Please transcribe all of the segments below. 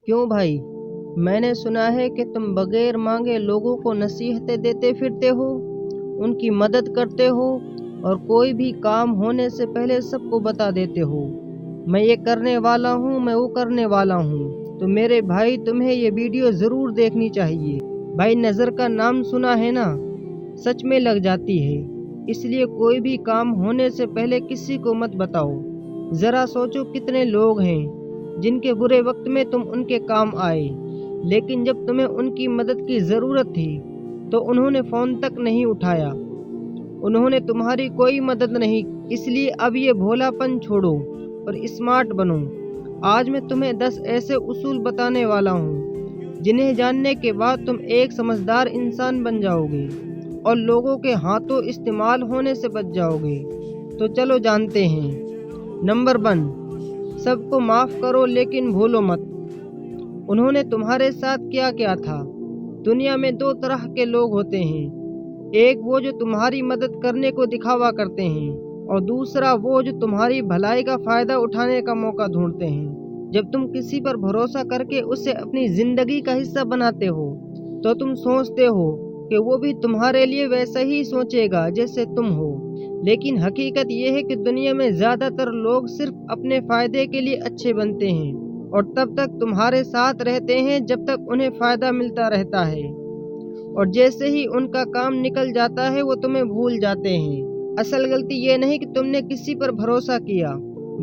क्यों भाई, मैंने सुना है कि तुम बगैर मांगे लोगों को नसीहतें देते फिरते हो, उनकी मदद करते हो और कोई भी काम होने से पहले सबको बता देते हो, मैं ये करने वाला हूँ, मैं वो करने वाला हूँ। तो मेरे भाई, तुम्हें ये वीडियो ज़रूर देखनी चाहिए। भाई, नज़र का नाम सुना है ना, सच में लग जाती है। इसलिए कोई भी काम होने से पहले किसी को मत बताओ। ज़रा सोचो, कितने लोग हैं जिनके बुरे वक्त में तुम उनके काम आए, लेकिन जब तुम्हें उनकी मदद की ज़रूरत थी तो उन्होंने फ़ोन तक नहीं उठाया, उन्होंने तुम्हारी कोई मदद नहीं। इसलिए अब ये भोलापन छोड़ो और स्मार्ट बनो। आज मैं तुम्हें 10 ऐसे उसूल बताने वाला हूँ जिन्हें जानने के बाद तुम एक समझदार इंसान बन जाओगे और लोगों के हाथों इस्तेमाल होने से बच जाओगे। तो चलो जानते हैं। नंबर 1, सबको माफ़ करो लेकिन भूलो मत। उन्होंने तुम्हारे साथ क्या क्या था। दुनिया में 2 तरह के लोग होते हैं, एक वो जो तुम्हारी मदद करने को दिखावा करते हैं और दूसरा वो जो तुम्हारी भलाई का फ़ायदा उठाने का मौका ढूंढते हैं। जब तुम किसी पर भरोसा करके उसे अपनी ज़िंदगी का हिस्सा बनाते हो तो तुम सोचते हो कि वो भी तुम्हारे लिए वैसा ही सोचेगा जैसे तुम हो, लेकिन हकीकत ये है कि दुनिया में ज़्यादातर लोग सिर्फ अपने फ़ायदे के लिए अच्छे बनते हैं और तब तक तुम्हारे साथ रहते हैं जब तक उन्हें फ़ायदा मिलता रहता है, और जैसे ही उनका काम निकल जाता है वो तुम्हें भूल जाते हैं। असल गलती ये नहीं कि तुमने किसी पर भरोसा किया,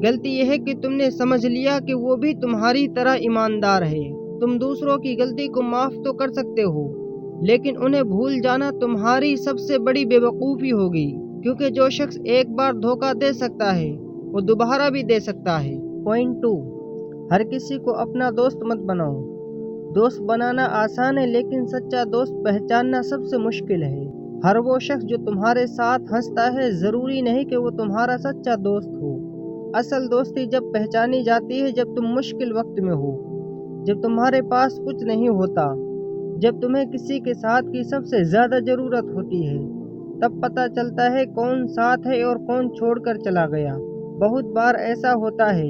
गलती ये है कि तुमने समझ लिया कि वो भी तुम्हारी तरह ईमानदार है। तुम दूसरों की गलती को माफ़ तो कर सकते हो, लेकिन उन्हें भूल जाना तुम्हारी सबसे बड़ी बेवकूफ़ी होगी, क्योंकि जो शख्स एक बार धोखा दे सकता है वो दोबारा भी दे सकता है। पॉइंट 2, हर किसी को अपना दोस्त मत बनाओ। दोस्त बनाना आसान है, लेकिन सच्चा दोस्त पहचानना सबसे मुश्किल है। हर वो शख्स जो तुम्हारे साथ हंसता है ज़रूरी नहीं कि वो तुम्हारा सच्चा दोस्त हो। असल दोस्ती जब पहचानी जाती है जब तुम मुश्किल वक्त में हो, जब तुम्हारे पास कुछ नहीं होता, जब तुम्हें किसी के साथ की सबसे ज़्यादा ज़रूरत होती है। तब पता चलता है कौन साथ है और कौन छोड़कर चला गया। बहुत बार ऐसा होता है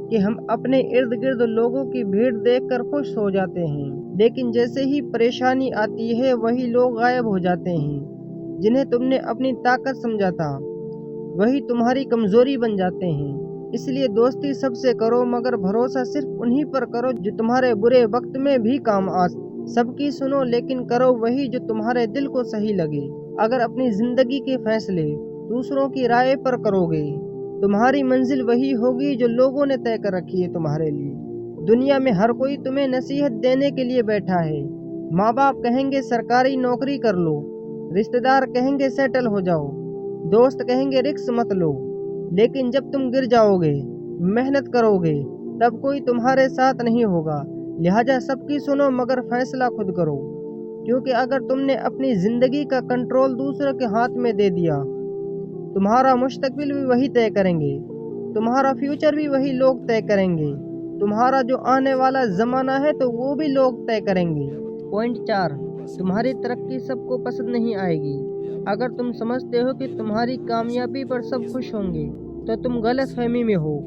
कि हम अपने इर्द गिर्द लोगों की भीड़ देखकर खुश हो जाते हैं, लेकिन जैसे ही परेशानी आती है वही लोग गायब हो जाते हैं। जिन्हें तुमने अपनी ताकत समझा था वही तुम्हारी कमजोरी बन जाते हैं। इसलिए दोस्ती सबसे करो, मगर भरोसा सिर्फ उन्हीं पर करो जो तुम्हारे बुरे वक्त में भी काम आ। सबकी सुनो, लेकिन करो वही जो तुम्हारे दिल को सही लगे। अगर अपनी जिंदगी के फैसले दूसरों की राय पर करोगे, तुम्हारी मंजिल वही होगी जो लोगों ने तय कर रखी है तुम्हारे लिए। दुनिया में हर कोई तुम्हें नसीहत देने के लिए बैठा है। माँ बाप कहेंगे सरकारी नौकरी कर लो, रिश्तेदार कहेंगे सेटल हो जाओ, दोस्त कहेंगे रिस्क मत लो। लेकिन जब तुम गिर जाओगे, मेहनत करोगे, तब कोई तुम्हारे साथ नहीं होगा। लिहाजा सबकी सुनो, मगर फैसला खुद करो, क्योंकि अगर तुमने अपनी ज़िंदगी का कंट्रोल दूसरों के हाथ में दे दिया, तुम्हारा मुस्तकबिल भी वही तय करेंगे, तुम्हारा फ्यूचर भी वही लोग तय करेंगे, तुम्हारा जो आने वाला ज़माना है तो वो भी लोग तय करेंगे। पॉइंट 4, तुम्हारी तरक्की सबको पसंद नहीं आएगी। अगर तुम समझते हो कि तुम्हारी कामयाबी पर सब खुश होंगे तो तुम गलतफहमी में हो।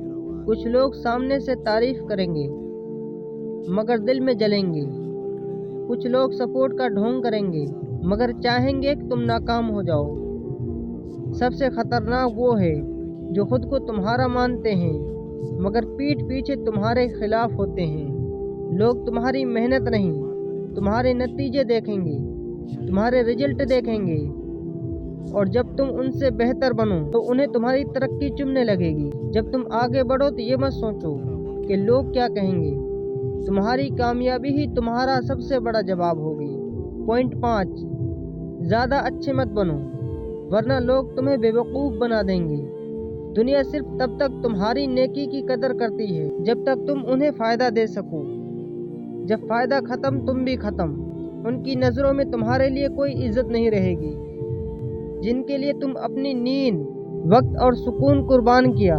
कुछ लोग सामने से तारीफ करेंगे मगर दिल में जलेंगे। कुछ लोग सपोर्ट का ढोंग करेंगे मगर चाहेंगे कि तुम नाकाम हो जाओ। सबसे खतरनाक वो है जो खुद को तुम्हारा मानते हैं मगर पीठ पीछे तुम्हारे खिलाफ होते हैं। लोग तुम्हारी मेहनत नहीं, तुम्हारे नतीजे देखेंगे, तुम्हारे रिजल्ट देखेंगे, और जब तुम उनसे बेहतर बनो तो उन्हें तुम्हारी तरक्की चुभने लगेगी। जब तुम आगे बढ़ो तो ये मत सोचो कि लोग क्या कहेंगे, तुम्हारी कामयाबी ही तुम्हारा सबसे बड़ा जवाब होगी। पॉइंट 5, ज़्यादा अच्छे मत बनो, वरना लोग तुम्हें बेवकूफ़ बना देंगे। दुनिया सिर्फ तब तक तुम्हारी नेकी की कदर करती है जब तक तुम उन्हें फ़ायदा दे सको। जब फ़ायदा ख़त्म, तुम भी ख़त्म। उनकी नज़रों में तुम्हारे लिए कोई इज्जत नहीं रहेगी। जिनके लिए तुम अपनी नींद, वक्त और सुकून कुर्बान किया,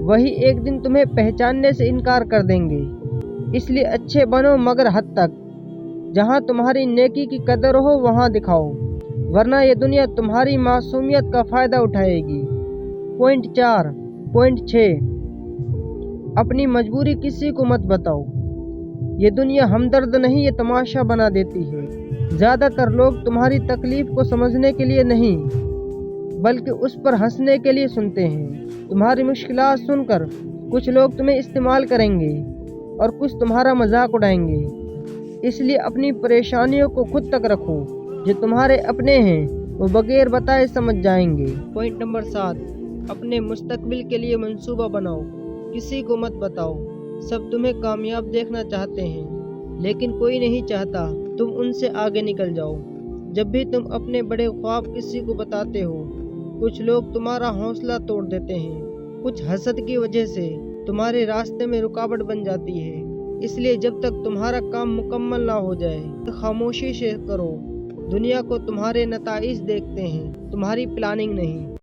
वही एक दिन तुम्हें पहचानने से इनकार कर देंगे। इसलिए अच्छे बनो, मगर हद तक। जहाँ तुम्हारी नेकी की कदर हो वहाँ दिखाओ, वरना ये दुनिया तुम्हारी मासूमियत का फ़ायदा उठाएगी। पॉइंट 6, अपनी मजबूरी किसी को मत बताओ। یہ دنیا ہمدرد نہیں، یہ تماشا بنا دیتی ہے۔ زیادہ تر لوگ تمہاری تکلیف کو سمجھنے کے لیے نہیں بلکہ اس پر ہنسنے کے لیے سنتے ہیں۔ تمہاری مشکلات سن کر کچھ لوگ تمہیں استعمال کریں گے اور کچھ تمہارا مذاق اڑائیں گے، اس لیے اپنی پریشانیوں کو خود تک رکھو۔ جو تمہارے اپنے ہیں وہ بغیر بتائے سمجھ جائیں گے۔ پوائنٹ نمبر 7، اپنے مستقبل کے لیے منصوبہ بناؤ، کسی کو مت بتاؤ۔ سب تمہیں کامیاب دیکھنا چاہتے ہیں لیکن کوئی نہیں چاہتا تم ان سے آگے نکل جاؤ۔ جب بھی تم اپنے بڑے خواب کسی کو بتاتے ہو، کچھ لوگ تمہارا حوصلہ توڑ دیتے ہیں، کچھ حسد کی وجہ سے تمہارے راستے میں رکاوٹ بن جاتی ہے۔ اس لیے جب تک تمہارا کام مکمل نہ ہو جائے خاموشی سے کرو۔ دنیا کو تمہارے نتائج دیکھتے ہیں، تمہاری پلاننگ نہیں۔